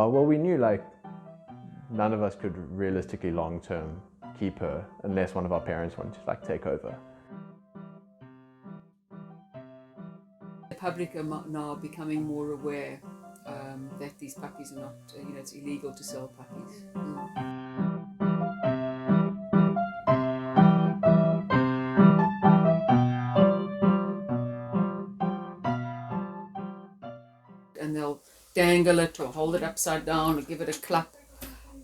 Well, we knew like none of us could realistically long-term keep her unless one of our parents wanted to like take over. The public are now becoming more aware that these puppies are not, it's illegal to sell puppies. And they'll dangle it or hold it upside down or give it a clap.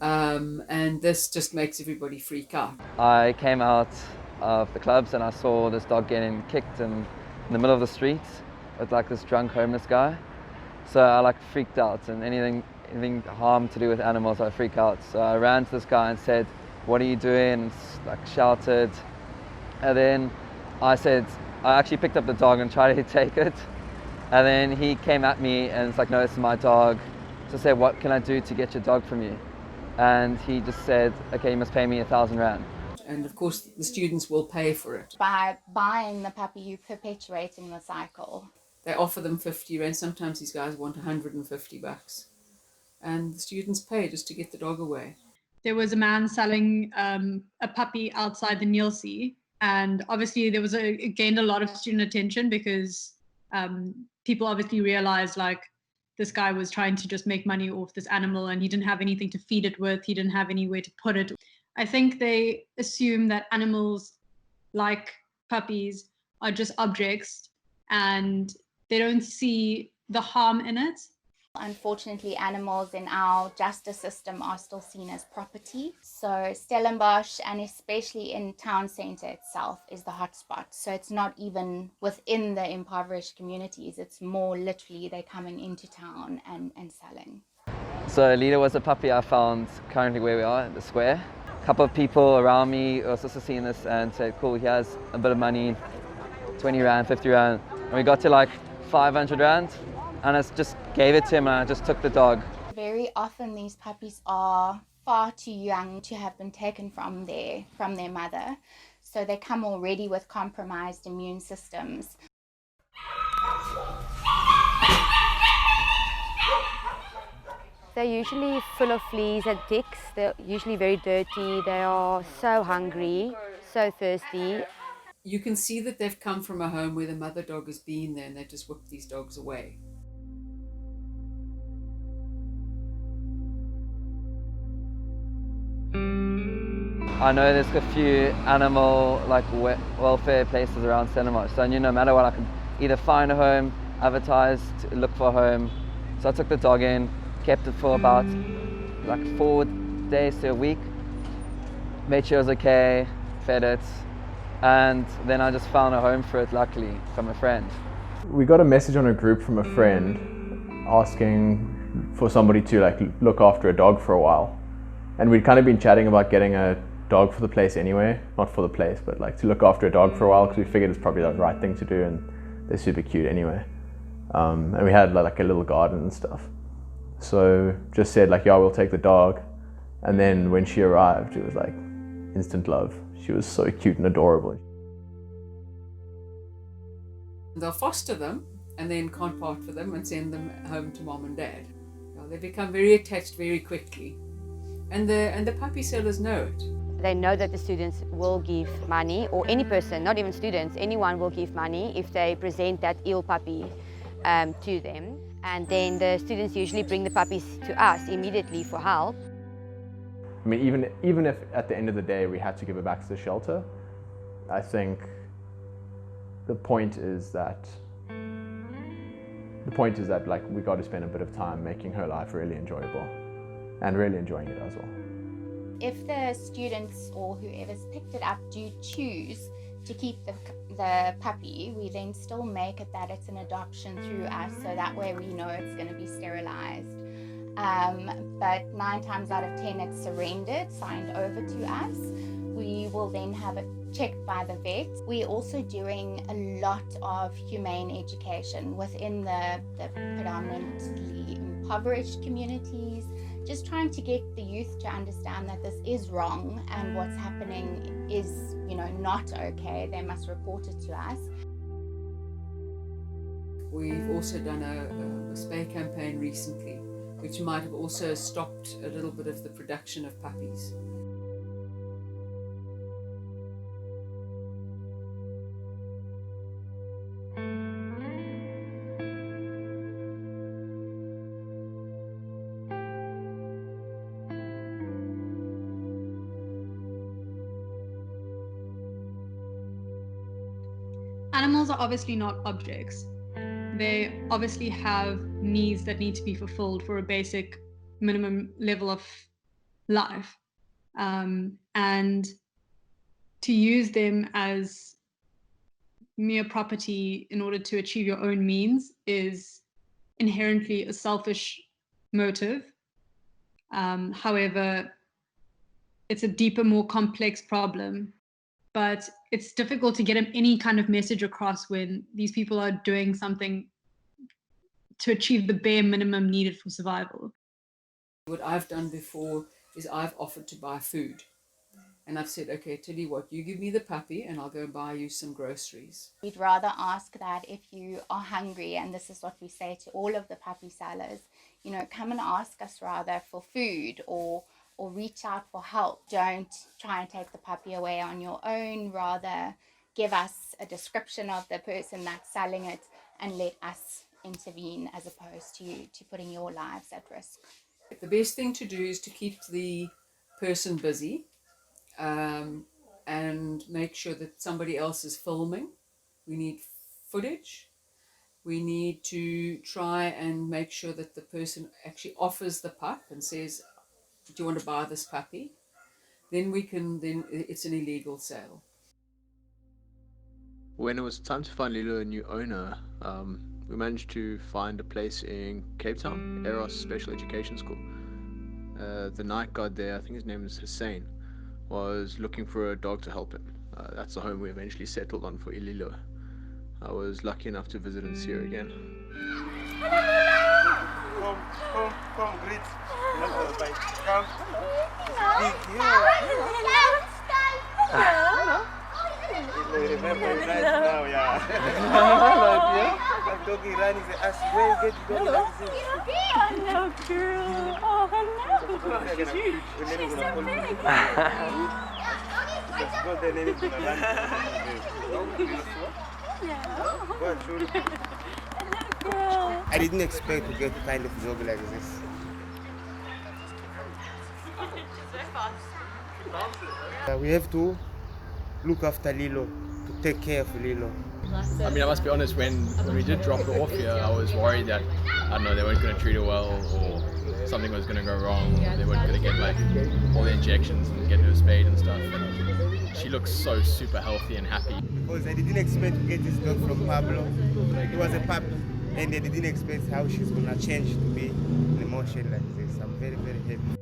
And this just makes everybody freak out. I came out of the clubs and I saw this dog getting kicked in the middle of the street with like this drunk homeless guy. So I like freaked out, and anything harm to do with animals, I freak out. So I ran to this guy and said, "What are you doing?" And like shouted. And then I actually picked up the dog and tried to take it. And then he came at me and it's like, "No, it's my dog." So I said, "What can I do to get your dog from you?" And he just said, "Okay, you must pay me 1,000 rand. And of course the students will pay for it. By buying the puppy, you're perpetuating the cycle. They offer them 50 rand. Sometimes these guys want 150 bucks. And the students pay just to get the dog away. There was a man selling a puppy outside the Nielsen, and obviously there was it gained a lot of student attention because people obviously realized like this guy was trying to just make money off this animal and he didn't have anything to feed it with, he didn't have anywhere to put it. I think they assume that animals like puppies are just objects and they don't see the harm in it. Unfortunately, animals in our justice system are still seen as property. So Stellenbosch, and especially in town centre itself, is the hotspot. So it's not even within the impoverished communities. It's more literally they're coming into town and selling. So Lita was a puppy I found currently where we are at the square. A couple of people around me also seen this and said, "Cool, he has a bit of money, 20 rand, 50 rand. And we got to like 500 rand. And I just gave it to him and I just took the dog. Very often these puppies are far too young to have been taken from their mother. So they come already with compromised immune systems. They're usually full of fleas and ticks. They're usually very dirty. They are so hungry, so thirsty. You can see that they've come from a home where the mother dog has been there and they've just whipped these dogs away. I know there's a few animal welfare places around Stellenbosch, so I knew no matter what I could either find a home, advertise, look for a home. So I took the dog in, kept it for about like 4 days to a week, made sure it was okay, fed it, and then I just found a home for it, luckily, from a friend. We got a message on a group from a friend asking for somebody to like look after a dog for a while. And we'd kind of been chatting about getting a dog for the place anyway, not for the place, but like to look after a dog for a while because we figured it's probably the right thing to do and they're super cute anyway. And we had like a little garden and stuff. So just said like, yeah, we'll take the dog. And then when she arrived, it was like instant love. She was so cute and adorable. They'll foster them and then can't part with them and send them home to mom and dad. They become very attached very quickly. And the puppy sellers know it. They know that the students will give money, or any person, not even students, anyone will give money if they present that ill puppy to them. And then the students usually bring the puppies to us immediately for help. I mean, even if at the end of the day we had to give it back to the shelter, I think the point is that like we got to spend a bit of time making her life really enjoyable and really enjoying it as well. If the students or whoever's picked it up do choose to keep the puppy, we then still make it that it's an adoption through us, so that way we know it's going to be sterilized. But 9 times out of 10 it's surrendered, signed over to us. We will then have it checked by the vet. We're also doing a lot of humane education within the predominantly impoverished communities, just trying to get the youth to understand that this is wrong and what's happening is, not okay. They must report it to us. We've also done a spay campaign recently which might have also stopped a little bit of the production of puppies. Animals are obviously not objects. They obviously have needs that need to be fulfilled for a basic minimum level of life. And to use them as mere property in order to achieve your own means is inherently a selfish motive. However, it's a deeper, more complex problem. But it's difficult to get any kind of message across when these people are doing something to achieve the bare minimum needed for survival. What I've done before is I've offered to buy food. And I've said, okay, tell you what, you give me the puppy and I'll go buy you some groceries. We'd rather ask that if you are hungry, and this is what we say to all of the puppy sellers, you know, come and ask us rather for food or reach out for help. Don't try and take the puppy away on your own. Rather give us a description of the person that's selling it and let us intervene as opposed to putting your lives at risk. The best thing to do is to keep the person busy and make sure that somebody else is filming. We need footage. We need to try and make sure that the person actually offers the pup and says, do you want to buy this puppy? Then it's an illegal sale. When it was time to find Lilo a new owner, we managed to find a place in Cape Town, AWSS Special Education School. The night guard there, I think his name is Hussein, was looking for a dog to help him. That's the home we eventually settled on for Ililo. I was lucky enough to visit and see her again. Come, greet. Come. Remember right now, yeah. I'm talking running, say, ask where you get the dog like this. Hello, girl. Oh, hello. She's huge. She's so pretty. Let's go there, Nene's gonna run. Hello, girl. I didn't expect to get a kind of dog like this. We have to look after Lilo, to take care of Lilo. I mean, I must be honest, when we did drop her off here, I was worried that, I don't know, they weren't going to treat her well, or something was going to go wrong, or they weren't going to get like all the injections and get her spayed and stuff. And she looks so super healthy and happy. Because I didn't expect to get this dog from Pablo. He was a puppy, and I didn't expect how she's going to change to be an emotion like this. I'm very, very happy.